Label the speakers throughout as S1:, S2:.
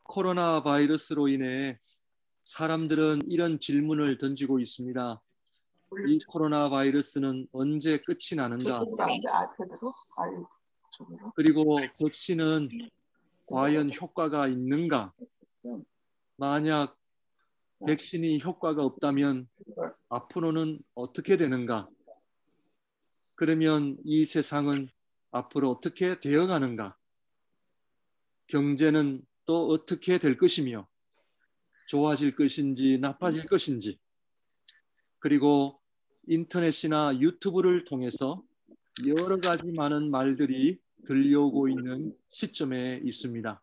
S1: 코로나 바이러스로 인해 사람들은 이런 질문을 던지고 있습니다. 이 코로나 바이러스는 언제 끝이 나는가? 그리고 백신은 과연 효과가 있는가? 만약 백신이 효과가 없다면 앞으로는 어떻게 되는가? 그러면 이 세상은 앞으로 어떻게 되어가는가? 경제는 또 어떻게 될 것이며 좋아질 것인지 나빠질 것인지, 그리고 인터넷이나 유튜브를 통해서 여러 가지 많은 말들이 들려오고 있는 시점에 있습니다.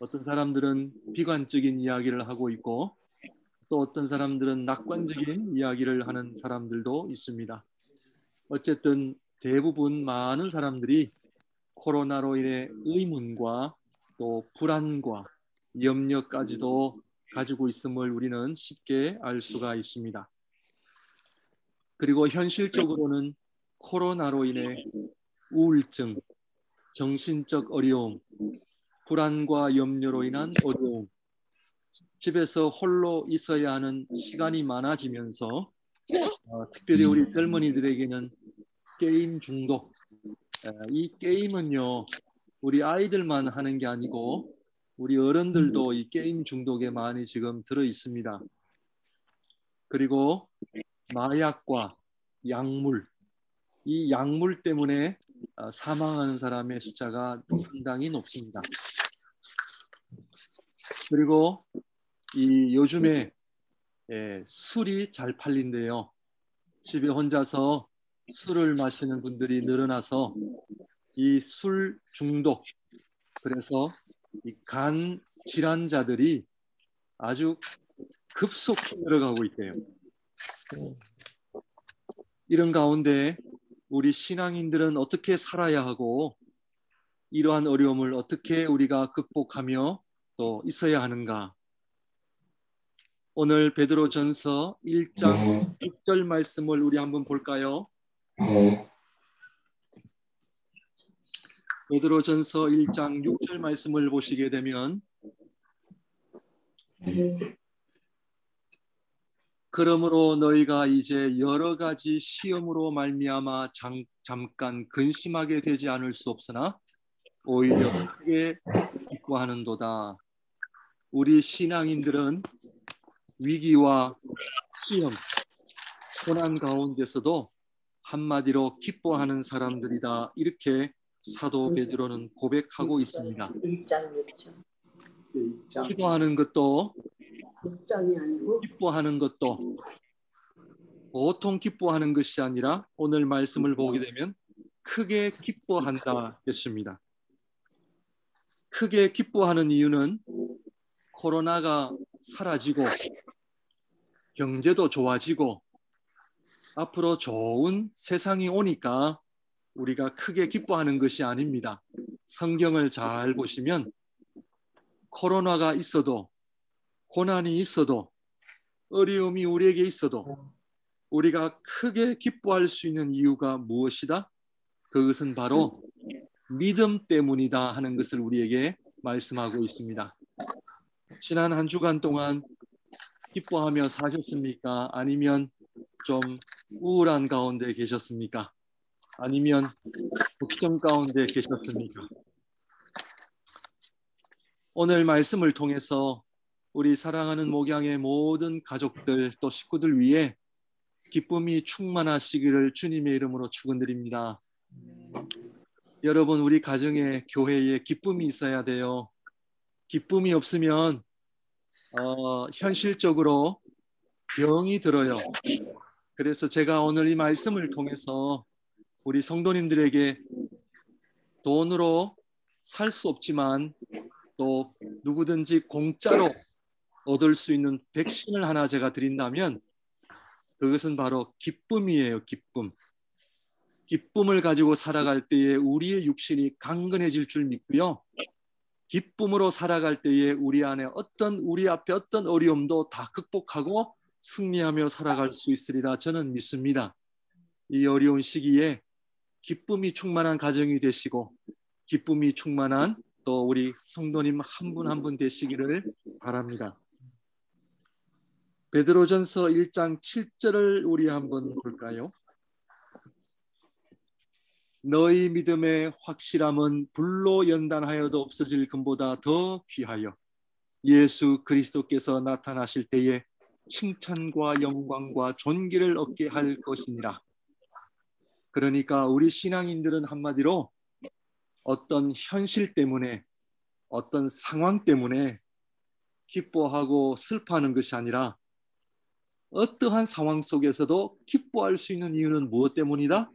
S1: 어떤 사람들은 비관적인 이야기를 하고 있고 또 어떤 사람들은 낙관적인 이야기를 하는 사람들도 있습니다. 어쨌든 대부분 많은 사람들이 코로나로 인해 의문과 또 불안과 염려까지도 가지고 있음을 우리는 쉽게 알 수가 있습니다. 그리고 현실적으로는 코로나로 인해 우울증, 정신적 어려움, 불안과 염려로 인한 어려움, 집에서 홀로 있어야 하는 시간이 많아지면서 특별히 우리 젊은이들에게는 게임 중독, 이 게임은요 우리 아이들만 하는 게 아니고 우리 어른들도 이 게임 중독에 많이 지금 들어 있습니다. 그리고 마약과 약물, 이 약물 때문에 사망하는 사람의 숫자가 상당히 높습니다. 그리고 이 요즘에 술이 잘 팔린대요. 집에 혼자서 술을 마시는 분들이 늘어나서 이 술 중독, 그래서 이 간 질환자들이 아주 급속히 늘어가고 있대요. 이런 가운데 우리 신앙인들은 어떻게 살아야 하고 이러한 어려움을 어떻게 우리가 극복하며 또 있어야 하는가? 오늘 베드로전서 1장 6절 말씀을 우리 한번 볼까요? 베드로전서 1장 6절 말씀을 보시게 되면 그러므로 너희가 이제 여러 가지 시험으로 말미암아 잠깐 근심하게 되지 않을 수 없으나 오히려 크게 기뻐하는도다. 우리 신앙인들은 위기와 시험, 고난 가운데서도 한마디로 기뻐하는 사람들이다. 이렇게 사도 베드로는 고백하고 있습니다. 기도하는 것도 기뻐하는 것도 보통 기뻐하는 것이 아니라 오늘 말씀을 보게 되면 크게 기뻐한다 했습니다. 크게 기뻐하는 이유는 코로나가 사라지고 경제도 좋아지고 앞으로 좋은 세상이 오니까 우리가 크게 기뻐하는 것이 아닙니다. 성경을 잘 보시면 코로나가 있어도 고난이 있어도 어려움이 우리에게 있어도 우리가 크게 기뻐할 수 있는 이유가 무엇이다? 그것은 바로 믿음 때문이다 하는 것을 우리에게 말씀하고 있습니다. 지난 한 주간 동안 기뻐하며 사셨습니까? 아니면 좀 우울한 가운데 계셨습니까? 아니면 걱정 가운데 계셨습니까? 오늘 말씀을 통해서 우리 사랑하는 목양의 모든 가족들 또 식구들 위해 기쁨이 충만하시기를 주님의 이름으로 축원드립니다. 여러분, 우리 가정에 교회에 기쁨이 있어야 돼요. 기쁨이 없으면 현실적으로 병이 들어요. 그래서 제가 오늘 이 말씀을 통해서 우리 성도님들에게 돈으로 살 수 없지만 또 누구든지 공짜로 얻을 수 있는 백신을 하나 제가 드린다면 그것은 바로 기쁨이에요. 기쁨. 기쁨을 가지고 살아갈 때에 우리의 육신이 강건해질 줄 믿고요. 기쁨으로 살아갈 때에 우리 앞에 어떤 어려움도 다 극복하고 승리하며 살아갈 수 있으리라 저는 믿습니다. 이 어려운 시기에 기쁨이 충만한 가정이 되시고 기쁨이 충만한 또 우리 성도님 한 분 한 분 되시기를 바랍니다. 베드로전서 1장 7절을 우리 한번 볼까요? 너희 믿음의 확실함은 불로 연단하여도 없어질 금보다 더 귀하여 예수 그리스도께서 나타나실 때에 칭찬과 영광과 존귀를 얻게 할 것이니라. 그러니까 우리 신앙인들은 한마디로 어떤 현실 때문에, 어떤 상황 때문에 기뻐하고 슬퍼하는 것이 아니라 어떠한 상황 속에서도 기뻐할 수 있는 이유는 무엇 때문이다?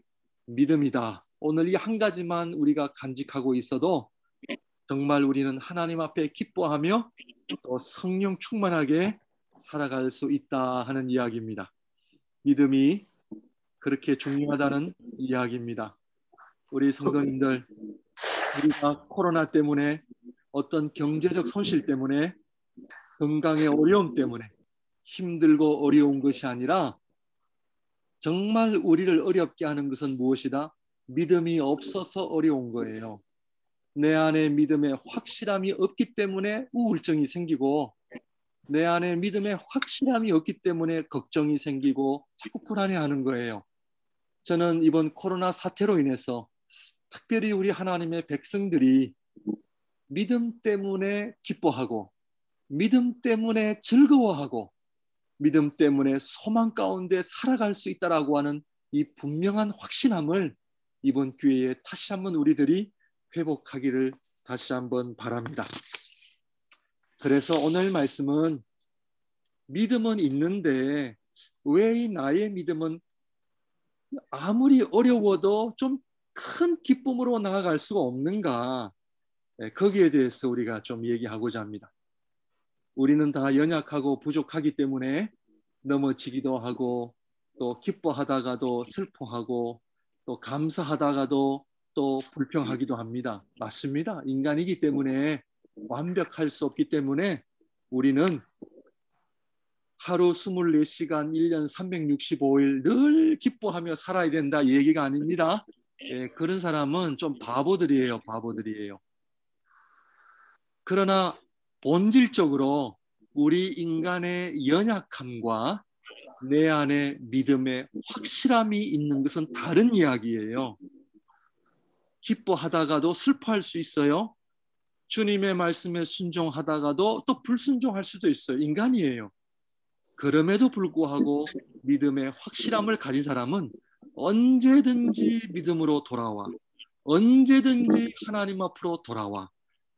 S1: 믿음이다. 오늘 이 한 가지만 우리가 간직하고 있어도 정말 우리는 하나님 앞에 기뻐하며 또 성령 충만하게 살아갈 수 있다 하는 이야기입니다. 믿음이 그렇게 중요하다는 이야기입니다. 우리 성도님들, 우리가 코로나 때문에 어떤 경제적 손실 때문에 건강의 어려움 때문에 힘들고 어려운 것이 아니라 정말 우리를 어렵게 하는 것은 무엇이다? 믿음이 없어서 어려운 거예요. 내 안에 믿음의 확실함이 없기 때문에 우울증이 생기고 내 안에 믿음의 확실함이 없기 때문에 걱정이 생기고 자꾸 불안해하는 거예요. 저는 이번 코로나 사태로 인해서 특별히 우리 하나님의 백성들이 믿음 때문에 기뻐하고 믿음 때문에 즐거워하고 믿음 때문에 소망 가운데 살아갈 수 있다라고 하는 이 분명한 확신함을 이번 기회에 다시 한번 우리들이 회복하기를 다시 한번 바랍니다. 그래서 오늘 말씀은 믿음은 있는데 왜 이 나의 믿음은 아무리 어려워도 좀 큰 기쁨으로 나아갈 수가 없는가? 거기에 대해서 우리가 좀 얘기하고자 합니다. 우리는 다 연약하고 부족하기 때문에 넘어지기도 하고 또 기뻐하다가도 슬퍼하고 또 감사하다가도 또 불평하기도 합니다. 맞습니다. 인간이기 때문에 완벽할 수 없기 때문에 우리는 하루 24시간 1년 365일 늘 기뻐하며 살아야 된다 이 얘기가 아닙니다. 그런 사람은 좀 바보들이에요. 바보들이에요. 그러나 본질적으로 우리 인간의 연약함과 내 안에 믿음의 확실함이 있는 것은 다른 이야기예요. 기뻐하다가도 슬퍼할 수 있어요. 주님의 말씀에 순종하다가도 또 불순종할 수도 있어요. 인간이에요. 그럼에도 불구하고 믿음의 확실함을 가진 사람은 언제든지 믿음으로 돌아와. 언제든지 하나님 앞으로 돌아와.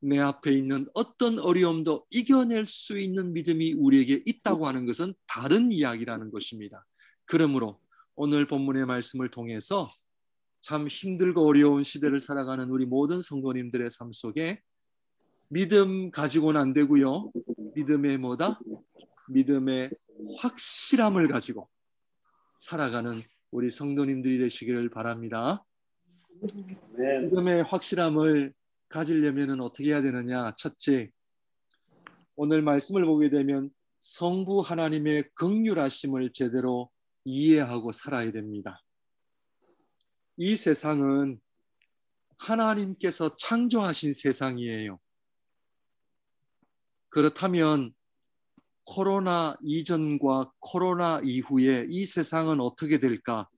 S1: 내 앞에 있는 어떤 어려움도 이겨낼 수 있는 믿음이 우리에게 있다고 하는 것은 다른 이야기라는 것입니다. 그러므로 오늘 본문의 말씀을 통해서 참 힘들고 어려운 시대를 살아가는 우리 모든 성도님들의 삶 속에 믿음 가지고는 안 되고요. 믿음의 뭐다? 믿음의 확실함을 가지고 살아가는 우리 성도님들이 되시기를 바랍니다. 믿음의 확실함을 가지려면 어떻게 해야 되느냐? 첫째, 오늘 말씀을 보게 되면 성부 하나님의 긍휼하심을 제대로 이해하고 살아야 됩니다. 이 세상은 하나님께서 창조하신 세상이에요. 그렇다면 코로나 이전과 코로나 이후에 이 세상은 어떻게 될까?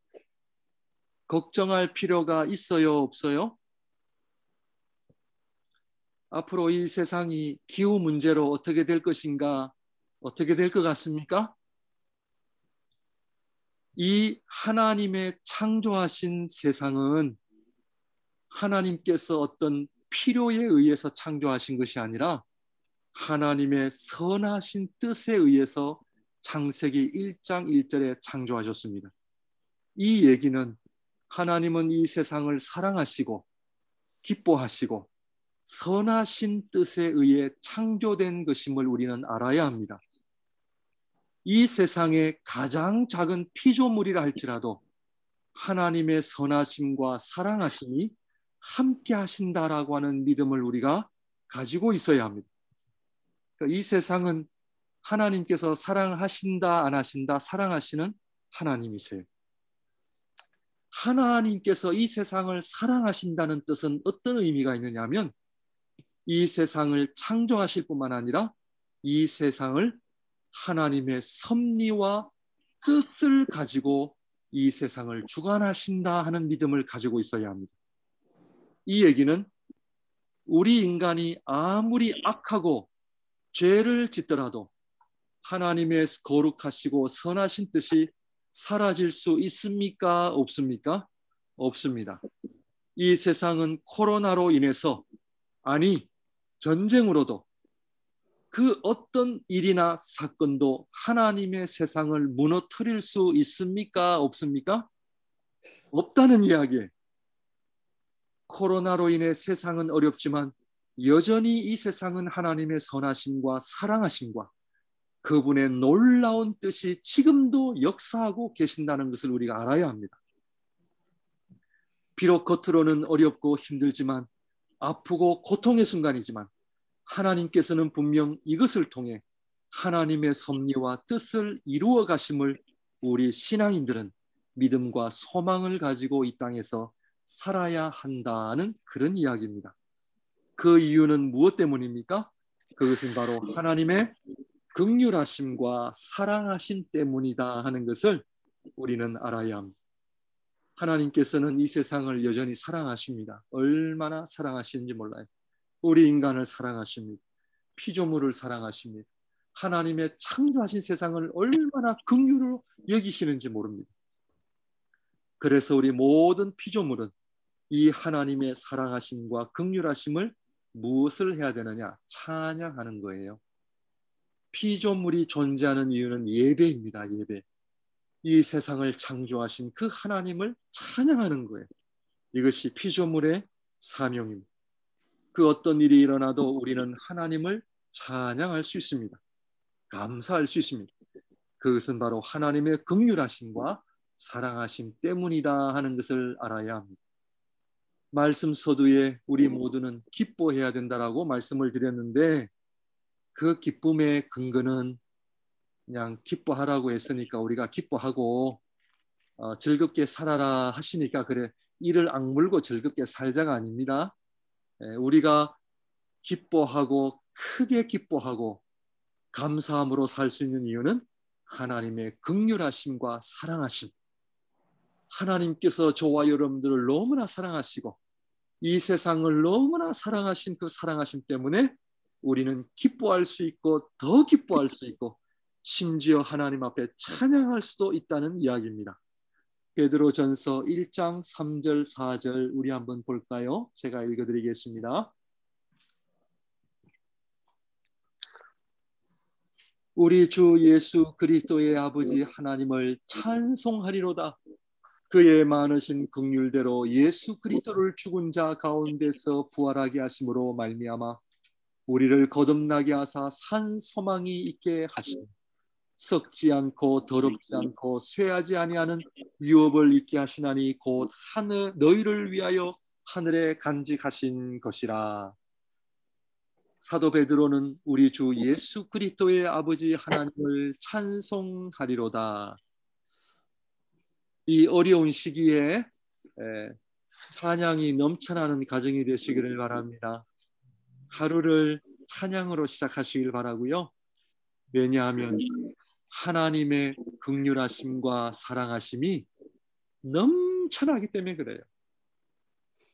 S1: 걱정할 필요가 있어요, 없어요? 앞으로 이 세상이 기후 문제로 어떻게 될 것인가? 어떻게 될 것 같습니까? 이 하나님의 창조하신 세상은 하나님께서 어떤 필요에 의해서 창조하신 것이 아니라 하나님의 선하신 뜻에 의해서 창세기 1장 1절에 창조하셨습니다. 이 얘기는 하나님은 이 세상을 사랑하시고 기뻐하시고 선하신 뜻에 의해 창조된 것임을 우리는 알아야 합니다. 이 세상의 가장 작은 피조물이라 할지라도 하나님의 선하심과 사랑하심이 함께 하신다라고 하는 믿음을 우리가 가지고 있어야 합니다. 이 세상은 하나님께서 사랑하신다 안 하신다 사랑하시는 하나님이세요. 하나님께서 이 세상을 사랑하신다는 뜻은 어떤 의미가 있느냐면 이 세상을 창조하실 뿐만 아니라 이 세상을 하나님의 섭리와 뜻을 가지고 이 세상을 주관하신다 하는 믿음을 가지고 있어야 합니다. 이 얘기는 우리 인간이 아무리 악하고 죄를 짓더라도 하나님의 거룩하시고 선하신 뜻이 사라질 수 있습니까? 없습니까? 없습니다. 이 세상은 코로나로 인해서, 아니 전쟁으로도, 그 어떤 일이나 사건도 하나님의 세상을 무너뜨릴 수 있습니까? 없습니까? 없다는 이야기예요. 코로나로 인해 세상은 어렵지만 여전히 이 세상은 하나님의 선하심과 사랑하심과 그분의 놀라운 뜻이 지금도 역사하고 계신다는 것을 우리가 알아야 합니다. 비록 겉으로는 어렵고 힘들지만, 아프고 고통의 순간이지만, 하나님께서는 분명 이것을 통해 하나님의 섭리와 뜻을 이루어 가심을 우리 신앙인들은 믿음과 소망을 가지고 이 땅에서 살아야 한다는 그런 이야기입니다. 그 이유는 무엇 때문입니까? 그것은 바로 하나님의 긍휼하심과 사랑하심 때문이다 하는 것을 우리는 알아야 합니다. 하나님께서는 이 세상을 여전히 사랑하십니다. 얼마나 사랑하시는지 몰라요. 우리 인간을 사랑하십니다. 피조물을 사랑하십니다. 하나님의 창조하신 세상을 얼마나 긍휼으로 여기시는지 모릅니다. 그래서 우리 모든 피조물은 이 하나님의 사랑하심과 긍휼하심을 무엇을 해야 되느냐? 찬양하는 거예요. 피조물이 존재하는 이유는 예배입니다. 예배. 이 세상을 창조하신 그 하나님을 찬양하는 거예요. 이것이 피조물의 사명입니다. 그 어떤 일이 일어나도 우리는 하나님을 찬양할 수 있습니다. 감사할 수 있습니다. 그것은 바로 하나님의 긍휼하심과 사랑하심 때문이다 하는 것을 알아야 합니다. 말씀 서두에 우리 모두는 기뻐해야 된다라고 말씀을 드렸는데, 그 기쁨의 근거는 그냥 기뻐하라고 했으니까 우리가 기뻐하고 즐겁게 살아라 하시니까 그래 이를 악물고 즐겁게 살자가 아닙니다. 우리가 기뻐하고 크게 기뻐하고 감사함으로 살 수 있는 이유는 하나님의 긍휼하심과 사랑하심. 하나님께서 저와 여러분들을 너무나 사랑하시고 이 세상을 너무나 사랑하신 그 사랑하심 때문에 우리는 기뻐할 수 있고 더 기뻐할 수 있고 심지어 하나님 앞에 찬양할 수도 있다는 이야기입니다. 베드로전서 1장 3절 4절 우리 한번 볼까요? 제가 읽어드리겠습니다. 우리 주 예수 그리스도의 아버지 하나님을 찬송하리로다. 그의 많으신 긍휼대로 예수 그리스도를 죽은 자 가운데서 부활하게 하심으로 말미암아 우리를 거듭나게 하사 산 소망이 있게 하시니 썩지 않고 더럽지 않고 쇠하지 아니하는 유업을 있게 하시나니 곧 하늘 너희를 위하여 하늘에 간직하신 것이라. 사도 베드로는 우리 주 예수 그리스도의 아버지 하나님을 찬송하리로다. 이 어려운 시기에 찬양이 넘쳐나는 가정이 되시기를 바랍니다. 하루를 찬양으로 시작하시길 바라고요. 왜냐하면 하나님의 긍휼하심과 사랑하심이 넘쳐나기 때문에 그래요.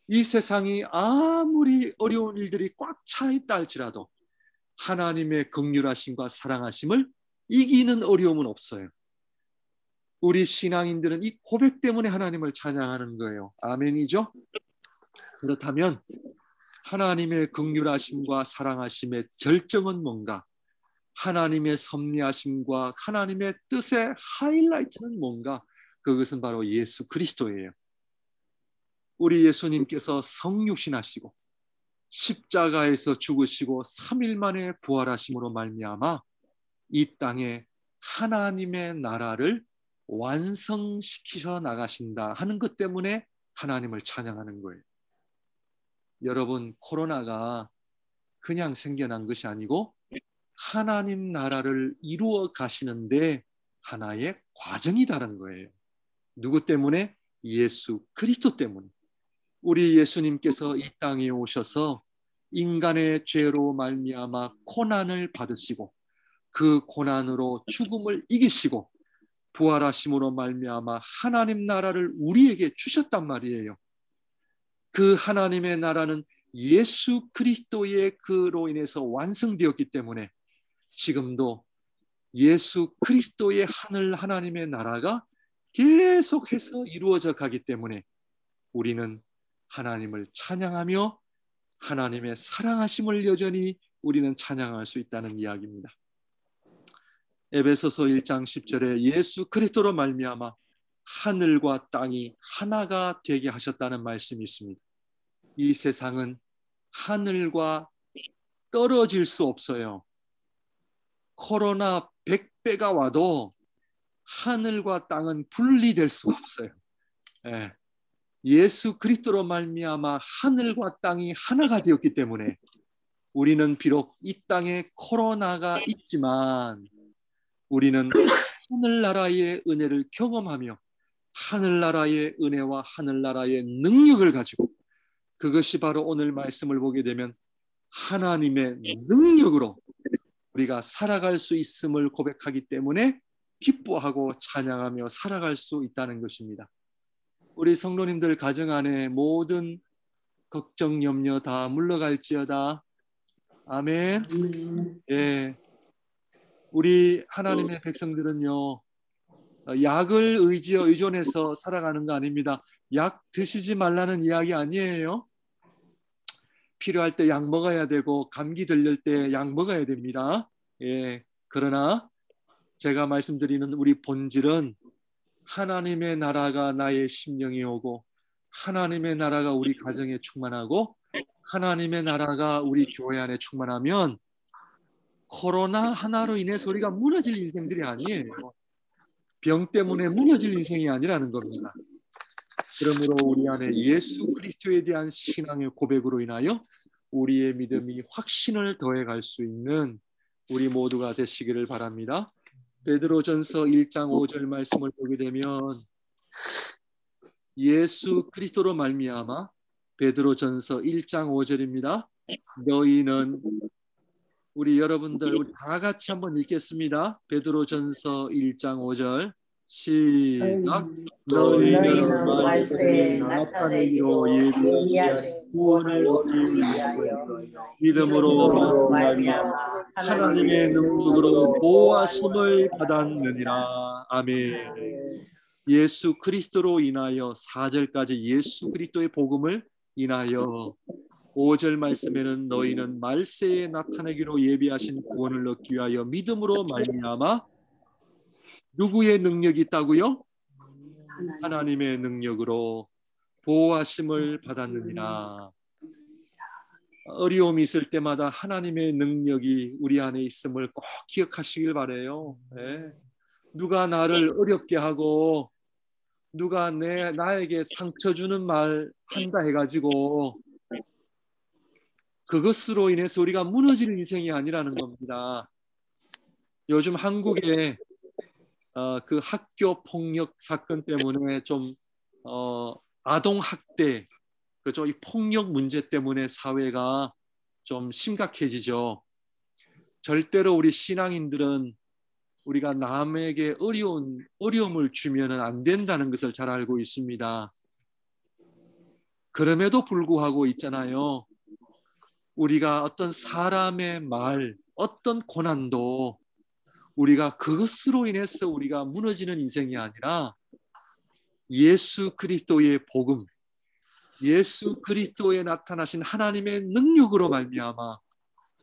S1: 이 세상이 아무리 어려운 일들이 꽉 차 있다 할지라도 하나님의 긍휼하심과 사랑하심을 이기는 어려움은 없어요. 우리 신앙인들은 이 고백 때문에 하나님을 찬양하는 거예요. 아멘이죠? 그렇다면 하나님의 긍휼하심과 사랑하심의 절정은 뭔가? 하나님의 섭리하심과 하나님의 뜻의 하이라이트는 뭔가? 그것은 바로 예수 그리스도예요. 우리 예수님께서 성육신하시고 십자가에서 죽으시고 3일 만에 부활하심으로 말미암아 이 땅에 하나님의 나라를 완성시키셔 나가신다 하는 것 때문에 하나님을 찬양하는 거예요. 여러분, 코로나가 그냥 생겨난 것이 아니고 하나님 나라를 이루어 가시는데 하나의 과정이다라는 거예요. 누구 때문에? 예수 그리스도 때문에. 우리 예수님께서 이 땅에 오셔서 인간의 죄로 말미암아 고난을 받으시고 그 고난으로 죽음을 이기시고 부활하심으로 말미암아 하나님 나라를 우리에게 주셨단 말이에요. 그 하나님의 나라는 예수 그리스도의 그로 인해서 완성되었기 때문에 지금도 예수 그리스도의 하늘 하나님의 나라가 계속해서 이루어져 가기 때문에 우리는 하나님을 찬양하며 하나님의 사랑하심을 여전히 우리는 찬양할 수 있다는 이야기입니다. 에베소서 1장 10절에 예수 그리스도로 말미암아 하늘과 땅이 하나가 되게 하셨다는 말씀이 있습니다. 이 세상은 하늘과 떨어질 수 없어요. 코로나 100배가 와도 하늘과 땅은 분리될 수가 없어요. 예수 그리스도로 말미암아 하늘과 땅이 하나가 되었기 때문에 우리는 비록 이 땅에 코로나가 있지만 우리는 하늘나라의 은혜를 경험하며 하늘나라의 은혜와 하늘나라의 능력을 가지고 그것이 바로 오늘 말씀을 보게 되면 하나님의 능력으로 우리가 살아갈 수 있음을 고백하기 때문에 기뻐하고 찬양하며 살아갈 수 있다는 것입니다. 우리 성도님들 가정 안에 모든 걱정 염려 다 물러갈지어다. 아멘. 예. 우리 하나님의 백성들은요, 약을 의존해서 살아가는 거 아닙니다. 약 드시지 말라는 이야기 아니에요. 필요할 때 약 먹어야 되고 감기 들릴 때 약 먹어야 됩니다. 예. 그러나 제가 말씀드리는 우리 본질은 하나님의 나라가 나의 심령에 오고 하나님의 나라가 우리 가정에 충만하고 하나님의 나라가 우리 교회 안에 충만하면 코로나 하나로 인해서 우리가 무너질 인생들이 아니에요. 병 때문에 무너질 인생이 아니라는 겁니다. 그러므로 우리 안에 예수 그리스도에 대한 신앙의 고백으로 인하여 우리의 믿음이 확신을 더해갈 수 있는 우리 모두가 되시기를 바랍니다. 베드로전서 1장 5절 말씀을 보게 되면 예수 그리스도로 말미암아 베드로전서 1장 5절입니다. 너희는 우리 여러분들 우리 다 같이 한번 읽겠습니다. 베드로전서 1장 5절 시작. 너희는 말세에 나타내기로 예비하신 구원을 얻기 위하여 믿음으로 말미암아 하나님의 능력으로 보호하심을 받았느니라. 아멘. 예수 그리스도로 인하여 4절까지 예수 그리스도의 복음을 인하여 5절 말씀에는 너희는 말세에 나타내기로 예비하신 구원을 얻기 위하여 믿음으로 말미암아 누구의 능력이 있다고요? 하나님의 능력으로 보호하심을 받았느니라. 어려움이 있을 때마다 하나님의 능력이 우리 안에 있음을 꼭 기억하시길 바라요. 네. 누가 나를 어렵게 하고 누가 나에게 상처 주는 말 한다 해가지고 그것으로 인해서 우리가 무너질 인생이 아니라는 겁니다. 요즘 한국에 그 학교 폭력 사건 때문에 좀 아동 학대, 그렇죠? 이 폭력 문제 때문에 사회가 좀 심각해지죠. 절대로 우리 신앙인들은 우리가 남에게 어려움을 주면은 안 된다는 것을 잘 알고 있습니다. 그럼에도 불구하고 있잖아요. 우리가 어떤 사람의 말, 어떤 고난도 우리가 그것으로 인해서 우리가 무너지는 인생이 아니라 예수 그리스도의 복음, 예수 그리스도에 나타나신 하나님의 능력으로 말미암아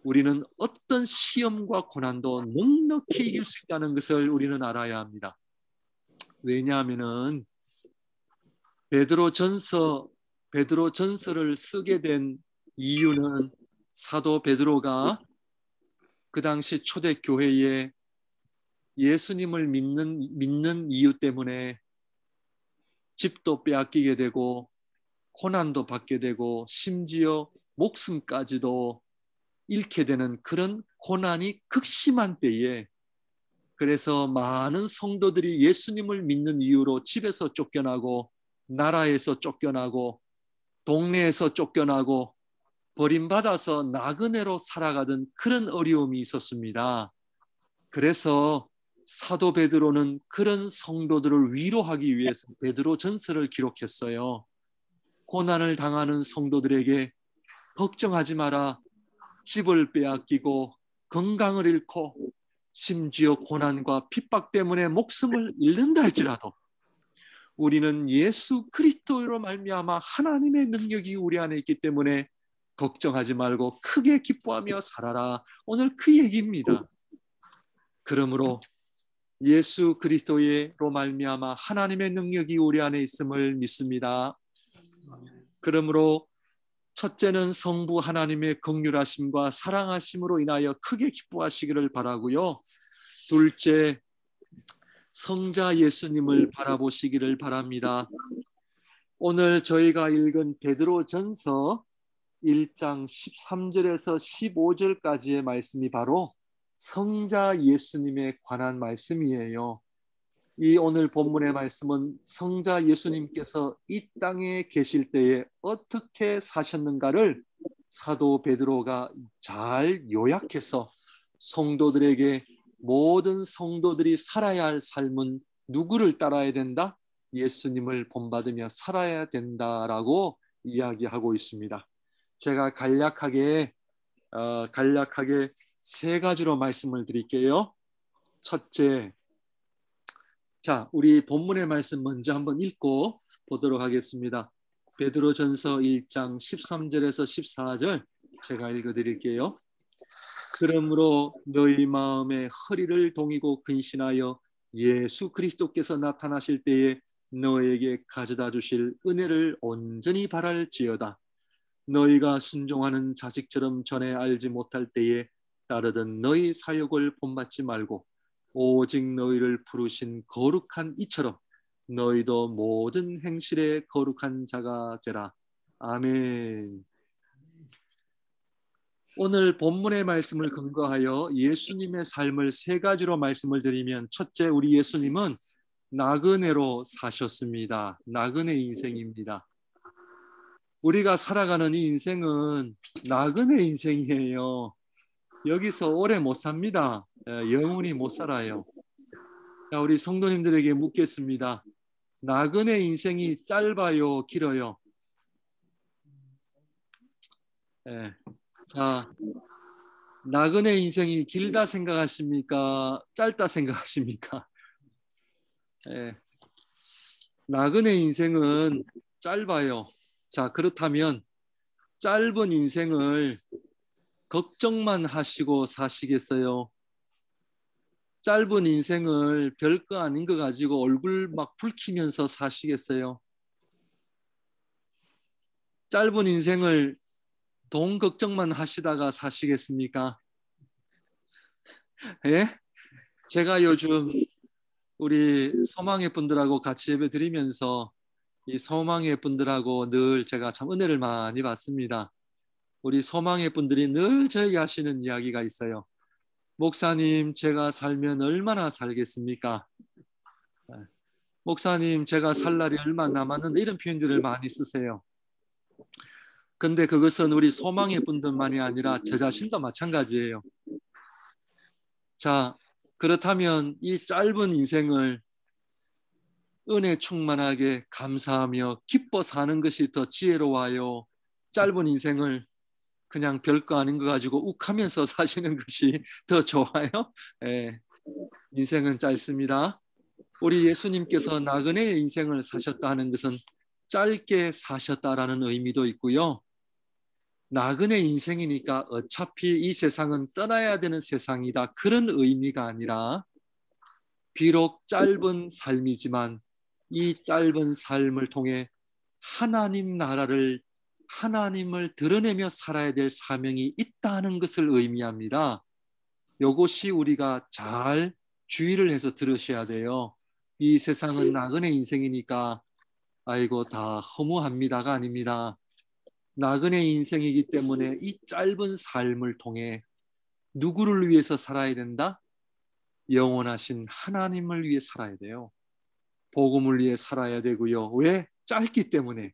S1: 우리는 어떤 시험과 고난도 넉넉히 이길 수 있다는 것을 우리는 알아야 합니다. 왜냐하면은 베드로전서를 쓰게 된 이유는 사도 베드로가 그 당시 초대교회에 예수님을 믿는 이유 때문에 집도 빼앗기게 되고 고난도 받게 되고 심지어 목숨까지도 잃게 되는 그런 고난이 극심한 때에 그래서 많은 성도들이 예수님을 믿는 이유로 집에서 쫓겨나고 나라에서 쫓겨나고 동네에서 쫓겨나고 버림받아서 나그네로 살아가던 그런 어려움이 있었습니다. 그래서 사도 베드로는 그런 성도들을 위로하기 위해서 베드로 전서를 기록했어요. 고난을 당하는 성도들에게 걱정하지 마라. 집을 빼앗기고 건강을 잃고 심지어 고난과 핍박 때문에 목숨을 잃는다 할지라도 우리는 예수 그리스도로 말미암아 하나님의 능력이 우리 안에 있기 때문에 걱정하지 말고 크게 기뻐하며 살아라. 오늘 그 얘기입니다. 그러므로 예수 그리스도로 말미암아 하나님의 능력이 우리 안에 있음을 믿습니다. 그러므로 첫째는 성부 하나님의 긍휼하심과 사랑하심으로 인하여 크게 기뻐하시기를 바라고요. 둘째, 성자 예수님을 바라보시기를 바랍니다. 오늘 저희가 읽은 베드로전서 1장 13절에서 15절까지의 말씀이 바로 성자 예수님에 관한 말씀이에요. 이 오늘 본문의 말씀은 성자 예수님께서 이 땅에 계실 때에 어떻게 사셨는가를 사도 베드로가 잘 요약해서 성도들에게 모든 성도들이 살아야 할 삶은 누구를 따라야 된다? 예수님을 본받으며 살아야 된다라고 이야기하고 있습니다. 제가 간략하게 세 가지로 말씀을 드릴게요. 첫째, 자, 우리 본문의 말씀 먼저 한번 읽고 보도록 하겠습니다. 베드로전서 1장 13절에서 14절 제가 읽어드릴게요. 그러므로 너희 마음에 허리를 동이고 근신하여 예수 그리스도께서 나타나실 때에 너에게 가져다 주실 은혜를 온전히 바랄지어다. 너희가 순종하는 자식처럼 전에 알지 못할 때에 따르던 너희 사욕을 본받지 말고 오직 너희를 부르신 거룩한 이처럼 너희도 모든 행실에 거룩한 자가 되라. 아멘. 오늘 본문의 말씀을 근거하여 예수님의 삶을 세 가지로 말씀을 드리면, 첫째, 우리 예수님은 나그네로 사셨습니다. 나그네 인생입니다. 우리가 살아가는 이 인생은 나그네 인생이에요. 여기서 오래 못 삽니다. 영원히 못 살아요. 자, 우리 성도님들에게 묻겠습니다. 나그네 인생이 짧아요, 길어요? 자, 나그네 인생이 길다 생각하십니까? 짧다 생각하십니까? 나그네 인생은 짧아요. 자, 그렇다면 짧은 인생을 걱정만 하시고 사시겠어요? 짧은 인생을 별거 아닌 거 가지고 얼굴 막 붉히면서 사시겠어요? 짧은 인생을 돈 걱정만 하시다가 사시겠습니까? 예? 제가 요즘 우리 소망의 분들하고 같이 예배 드리면서 이 소망의 분들하고 늘 제가 참 은혜를 많이 받습니다. 우리 소망의 분들이 늘 저에게 하시는 이야기가 있어요. 목사님, 제가 살면 얼마나 살겠습니까? 목사님, 제가 살 날이 얼마 남았는데, 이런 표현들을 많이 쓰세요. 근데 그것은 우리 소망의 분들만이 아니라 저 자신도 마찬가지예요. 자, 그렇다면 이 짧은 인생을 은혜 충만하게 감사하며 기뻐 사는 것이 더 지혜로워요? 짧은 인생을 그냥 별거 아닌 거 가지고 욱하면서 사시는 것이 더 좋아요? 예, 인생은 짧습니다. 우리 예수님께서 나그네의 인생을 사셨다 하는 것은 짧게 사셨다라는 의미도 있고요. 나그네 인생이니까 어차피 이 세상은 떠나야 되는 세상이다, 그런 의미가 아니라 비록 짧은 삶이지만 이 짧은 삶을 통해 하나님 나라를, 하나님을 드러내며 살아야 될 사명이 있다는 것을 의미합니다. 이것이 우리가 잘 주의를 해서 들으셔야 돼요. 이 세상은 나그네 인생이니까 아이고 다 허무합니다가 아닙니다. 나그네 인생이기 때문에 이 짧은 삶을 통해 누구를 위해서 살아야 된다? 영원하신 하나님을 위해 살아야 돼요. 복음을 위해 살아야 되고요. 왜? 짧기 때문에.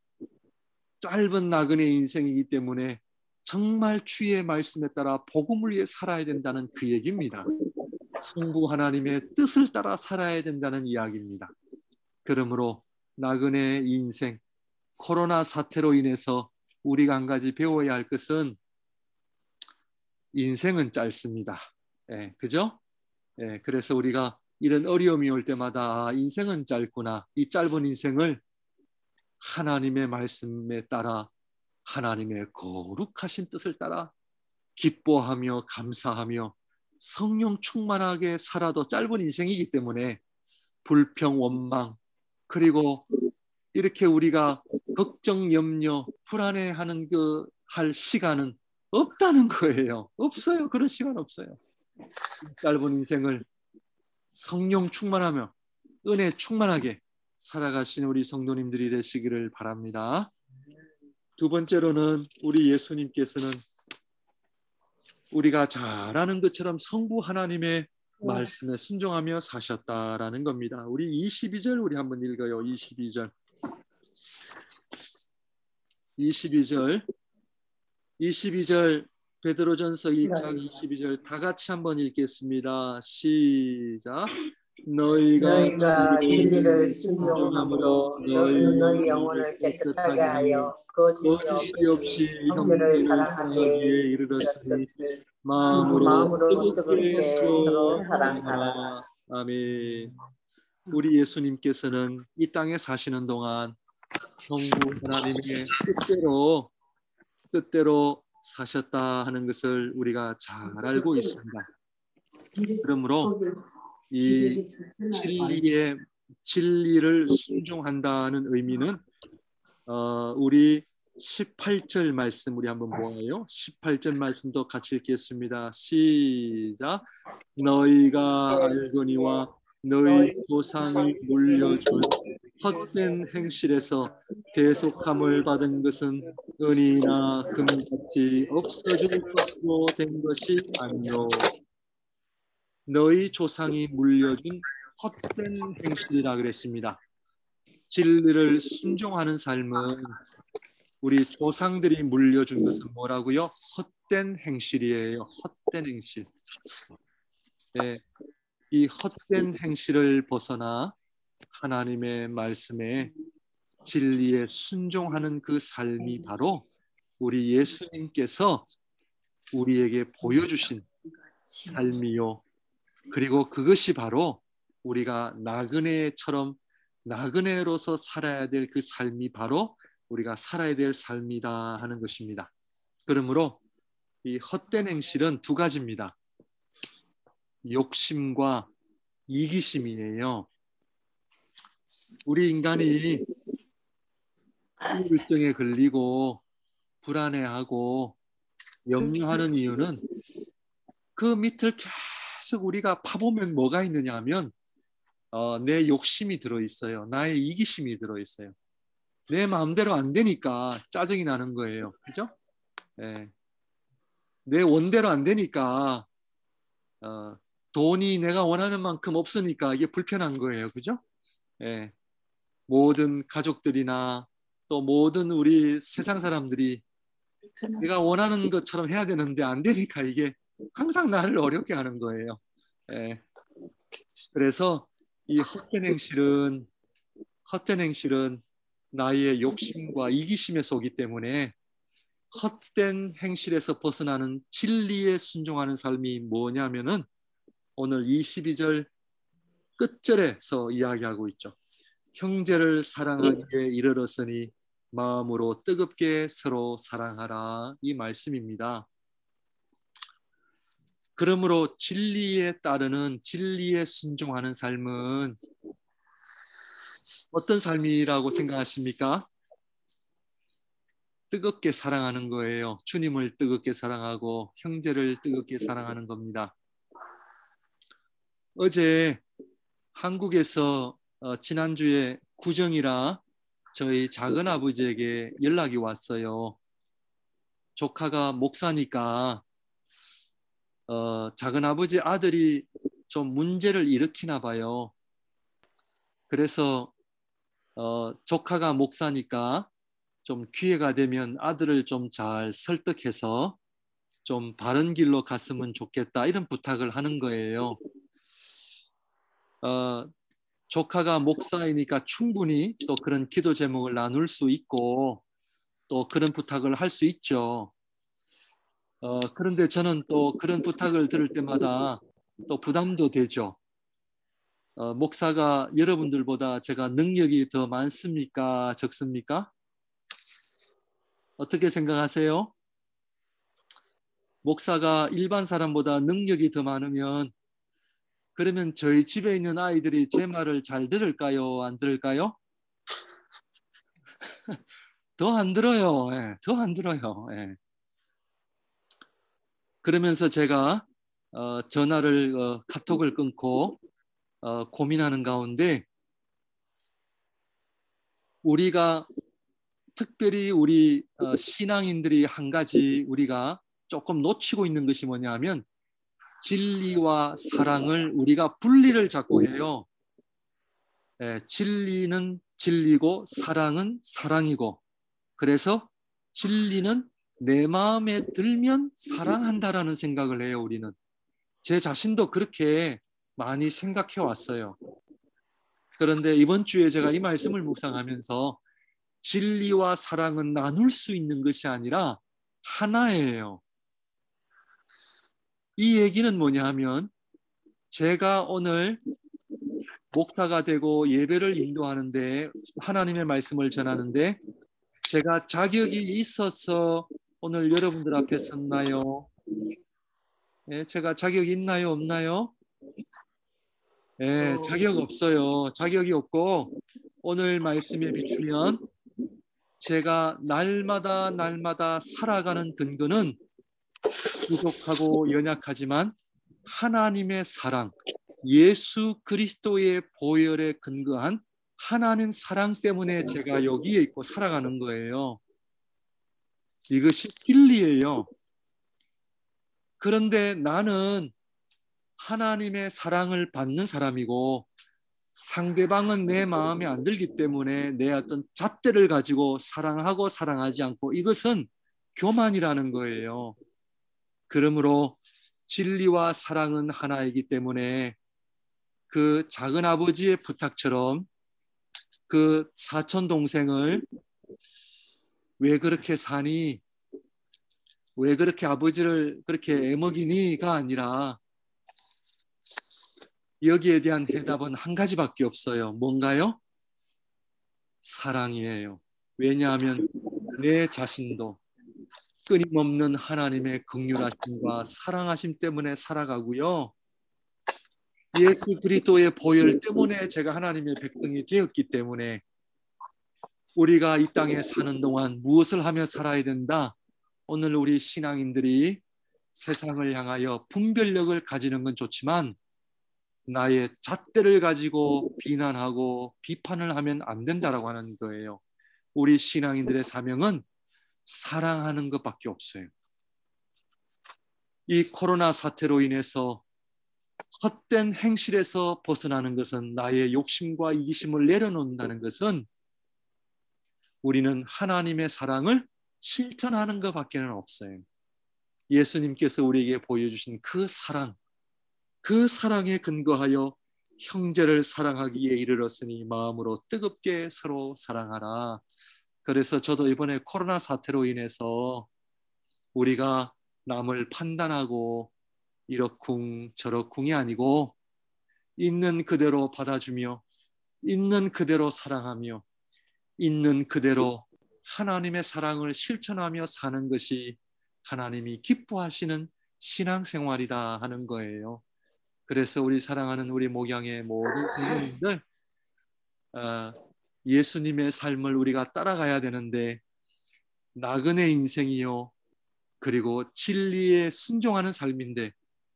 S1: 짧은 나그네 인생이기 때문에 정말 주의 말씀에 따라 복음을 위해 살아야 된다는 그 얘기입니다. 성부 하나님의 뜻을 따라 살아야 된다는 이야기입니다. 그러므로 나그네의 인생, 코로나 사태로 인해서 우리가 한 가지 배워야 할 것은 인생은 짧습니다. 그죠? 그래서 우리가 이런 어려움이 올 때마다 인생은 짧구나. 이 짧은 인생을 하나님의 말씀에 따라 하나님의 거룩하신 뜻을 따라 기뻐하며 감사하며 성령 충만하게 살아도 짧은 인생이기 때문에 불평, 원망, 그리고 이렇게 우리가 걱정, 염려, 불안해하는 할 시간은 없다는 거예요. 없어요. 그런 시간 없어요. 짧은 인생을 성령 충만하며 은혜 충만하게 살아가신 우리 성도님들이 되시기를 바랍니다. 두 번째로는 우리 예수님께서는 우리가 잘 아는 것처럼 성부 하나님의 말씀에 순종하며 사셨다라는 겁니다. 우리 22절 우리 한번 읽어요. 22절 베드로전서 1장 22절 다 같이 한번 읽겠습니다. 시작. 너희가
S2: 진리를 순종함으로 너희 영혼을 깨끗하게 하여 거짓이 없이 형제를 사랑하기에 이르렀으니 마음으로 뜨겁게 서로 사랑하라.
S1: 아멘. 우리 예수님께서는 이 땅에 사시는 동안 성부 하나님의 뜻대로 사셨다 하는 것을 우리가 잘 알고 있습니다. 그러므로 이 진리를 순종한다는 의미는 우리 18절 말씀 우리 한번 보아요. 18절 말씀도 같이 읽겠습니다. 시작. 너희가 알거니와 너희 조상이 물려준 헛된 행실에서 대속함을 받은 것은 은이나 금같이 없어질 것으로 된 것이 아니요 너희 조상이 물려준 헛된 행실이라 그랬습니다. 진리를 순종하는 삶은 우리 조상들이 물려준 것은 뭐라고요? 헛된 행실이에요. 헛된 행실. 이 헛된 행실을 벗어나 하나님의 말씀에 진리에 순종하는 그 삶이 바로 우리 예수님께서 우리에게 보여주신 삶이요. 그리고 그것이 바로 우리가 나그네처럼 나그네로서 살아야 될 그 삶이 바로 우리가 살아야 될 삶이다 하는 것입니다. 그러므로 이 헛된 행실은 두 가지입니다. 욕심과 이기심이에요. 우리 인간이 우울증에 걸리고 불안해하고 염려하는 이유는 그 밑을 계속 우리가 파보면 뭐가 있느냐 하면 내 욕심이 들어있어요. 나의 이기심이 들어있어요. 내 마음대로 안 되니까 짜증이 나는 거예요. 그죠? 내 원대로 안 되니까 돈이 내가 원하는 만큼 없으니까 이게 불편한 거예요. 그죠? 모든 가족들이나 또 모든 우리 세상 사람들이 내가 원하는 것처럼 해야 되는데 안 되니까 이게 항상 나를 어렵게 하는 거예요. 그래서 이 헛된 행실은 나의 욕심과 이기심에 오기 때문에 헛된 행실에서 벗어나는 진리에 순종하는 삶이 뭐냐면은 오늘 22절 끝절에서 이야기하고 있죠. 형제를 사랑하기에 이르렀으니 마음으로 뜨겁게 서로 사랑하라 이 말씀입니다. 그러므로 진리에 따르는 진리에 순종하는 삶은 어떤 삶이라고 생각하십니까? 뜨겁게 사랑하는 거예요. 주님을 뜨겁게 사랑하고 형제를 뜨겁게 사랑하는 겁니다. 어제 한국에서 지난주에 구정이라 저희 작은 아버지에게 연락이 왔어요. 조카가 목사니까 작은 아버지 아들이 좀 문제를 일으키나 봐요. 그래서 조카가 목사니까 좀 기회가 되면 아들을 좀 잘 설득해서 좀 바른 길로 갔으면 좋겠다 이런 부탁을 하는 거예요. 조카가 목사이니까 충분히 또 그런 기도 제목을 나눌 수 있고 또 그런 부탁을 할 수 있죠. 그런데 저는 또 그런 부탁을 들을 때마다 또 부담도 되죠. 목사가 여러분들보다 제가 능력이 더 많습니까? 적습니까? 어떻게 생각하세요? 목사가 일반 사람보다 능력이 더 많으면 그러면 저희 집에 있는 아이들이 제 말을 잘 들을까요? 안 들을까요? 더 안 들어요. 예, 더 안 들어요. 예. 그러면서 제가 전화를 카톡을 끊고 고민하는 가운데 우리가 특별히 우리 신앙인들이 한 가지 우리가 조금 놓치고 있는 것이 뭐냐면 진리와 사랑을 우리가 분리를 자꾸 해요. 진리는 진리고 사랑은 사랑이고 그래서 진리는 내 마음에 들면 사랑한다라는 생각을 해요. 우리는. 제 자신도 그렇게 많이 생각해 왔어요. 그런데 이번 주에 제가 이 말씀을 묵상하면서 진리와 사랑은 나눌 수 있는 것이 아니라 하나예요. 이 얘기는 뭐냐 하면 제가 오늘 목사가 되고 예배를 인도하는데 하나님의 말씀을 전하는데 제가 자격이 있어서 오늘 여러분들 앞에 섰나요? 예, 제가 자격이 있나요? 없나요? 예, 자격 없어요. 자격이 없고 오늘 말씀에 비추면 제가 날마다 살아가는 근거는 부족하고 연약하지만 하나님의 사랑, 예수 그리스도의 보혈에 근거한 하나님 사랑 때문에 제가 여기에 있고 살아가는 거예요. 이것이 진리예요. 그런데 나는 하나님의 사랑을 받는 사람이고 상대방은 내 마음에 안 들기 때문에 내 어떤 잣대를 가지고 사랑하고 사랑하지 않고 이것은 교만이라는 거예요. 그러므로 진리와 사랑은 하나이기 때문에 그 작은 아버지의 부탁처럼 그 사촌 동생을 왜 그렇게 사니? 왜 그렇게 아버지를 그렇게 애먹이니?가 아니라 여기에 대한 해답은 한 가지밖에 없어요. 뭔가요? 사랑이에요. 왜냐하면 내 자신도 끊임없는 하나님의 긍휼하심과 사랑하심 때문에 살아가고요. 예수 그리스도의 보혈 때문에 제가 하나님의 백성이 되었기 때문에 우리가 이 땅에 사는 동안 무엇을 하며 살아야 된다? 오늘 우리 신앙인들이 세상을 향하여 분별력을 가지는 건 좋지만 나의 잣대를 가지고 비난하고 비판을 하면 안 된다라고 하는 거예요. 우리 신앙인들의 사명은 사랑하는 것밖에 없어요. 이 코로나 사태로 인해서 헛된 행실에서 벗어나는 것은 나의 욕심과 이기심을 내려놓는다는 것은 우리는 하나님의 사랑을 실천하는 것밖에는 없어요. 예수님께서 우리에게 보여주신 그 사랑, 그 사랑에 근거하여 형제를 사랑하기에 이르렀으니 마음으로 뜨겁게 서로 사랑하라. 그래서 저도 이번에 코로나 사태로 인해서 우리가 남을 판단하고 이러쿵 저러쿵이 아니고 있는 그대로 받아주며 있는 그대로 사랑하며 있는 그대로 하나님의 사랑을 실천하며 사는 것이 하나님이 기뻐하시는 신앙생활이다 하는 거예요. 그래서 우리 사랑하는 우리 목양의 모든 성도님들 예수님의 삶을 우리가 따라가야 되는데 나그네 인생이요 그리고 진리에 순종하는 삶인데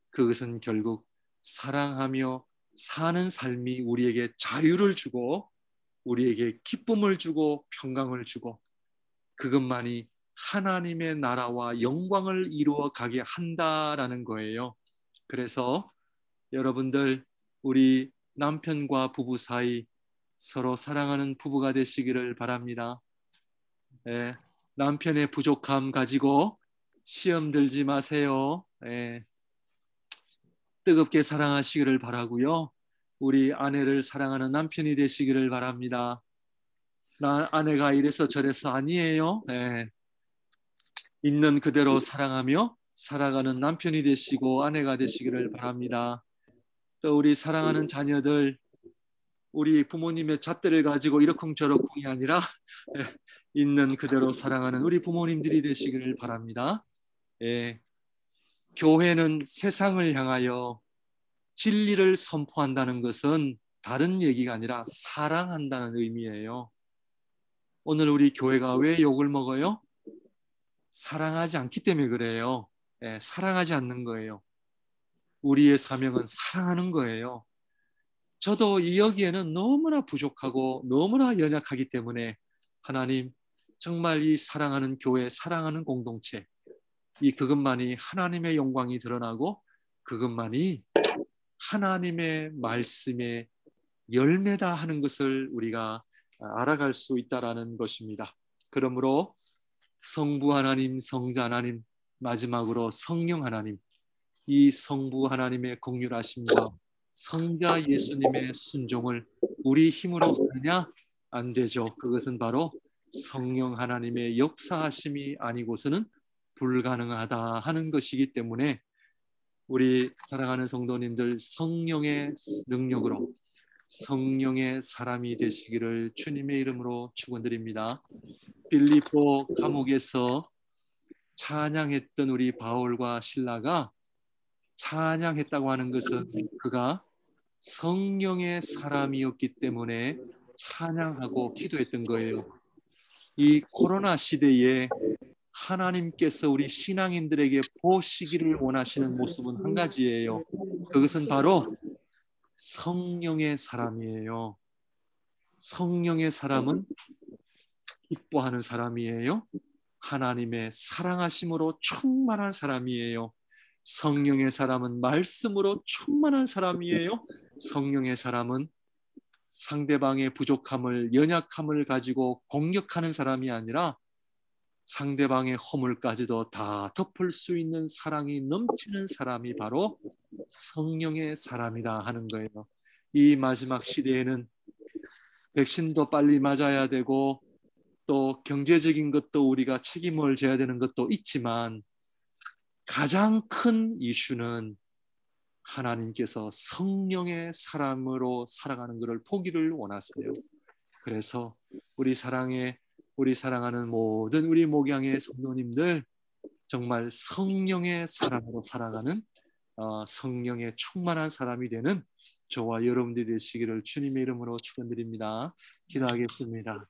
S1: 그것은 결국 사랑하며 사는 삶이 우리에게 자유를 주고 우리에게 기쁨을 주고 평강을 주고 그것만이 하나님의 나라와 영광을 이루어 가게 한다라는 거예요. 그래서 여러분들 우리 남편과 부부 사이 서로 사랑하는 부부가 되시기를 바랍니다. 남편의 부족함 가지고 시험 들지 마세요. 뜨겁게 사랑하시기를 바라고요. 우리 아내를 사랑하는 남편이 되시기를 바랍니다. 나 아내가 이래서 저래서 아니에요. 있는 그대로 사랑하며 살아가는 남편이 되시고 아내가 되시기를 바랍니다. 또 우리 사랑하는 자녀들, 우리 부모님의 잣대를 가지고 이러쿵저러쿵이 아니라 있는 그대로 사랑하는 우리 부모님들이 되시기를 바랍니다. 교회는 세상을 향하여 진리를 선포한다는 것은 다른 얘기가 아니라 사랑한다는 의미예요. 오늘 우리 교회가 왜 욕을 먹어요? 사랑하지 않기 때문에 그래요. 사랑하지 않는 거예요. 우리의 사명은 사랑하는 거예요. 저도 여기에는 너무나 부족하고 너무나 연약하기 때문에 하나님, 정말 이 사랑하는 교회, 사랑하는 공동체, 그것만이 하나님의 영광이 드러나고 그것만이 하나님의 말씀의 열매다 하는 것을 우리가 알아갈 수 있다라는 것입니다. 그러므로 성부 하나님, 성자 하나님, 마지막으로 성령 하나님, 이 성부 하나님의 긍휼하심과 성자 예수님의 순종을 우리 힘으로 하느냐? 안 되죠. 그것은 바로 성령 하나님의 역사하심이 아니고서는 불가능하다 하는 것이기 때문에 우리 사랑하는 성도님들, 성령의 능력으로 성령의 사람이 되시기를 주님의 이름으로 축원드립니다. 빌립보 감옥에서 찬양했던 우리 바울과 실라가 찬양했다고 하는 것은 그가 성령의 사람이었기 때문에 찬양하고 기도했던 거예요. 이 코로나 시대에 하나님께서 우리 신앙인들에게 보시기를 원하시는 모습은 한 가지예요. 그것은 바로 성령의 사람이에요. 성령의 사람은 기뻐하는 사람이에요. 하나님의 사랑하심으로 충만한 사람이에요. 성령의 사람은 말씀으로 충만한 사람이에요. 성령의 사람은 상대방의 부족함을, 연약함을 가지고 공격하는 사람이 아니라 상대방의 허물까지도 다 덮을 수 있는 사랑이 넘치는 사람이 바로 성령의 사람이라 하는 거예요. 이 마지막 시대에는 백신도 빨리 맞아야 되고 또 경제적인 것도 우리가 책임을 져야 되는 것도 있지만 가장 큰 이슈는 하나님께서 성령의 사람으로 살아가는 것을 보기를 원하세요. 그래서 우리 사랑하는 모든 우리 목양의 성도님들, 정말 성령의 사람으로 살아가는 성령의 충만한 사람이 되는 저와 여러분들이 되시기를 주님의 이름으로 축원드립니다. 기도하겠습니다.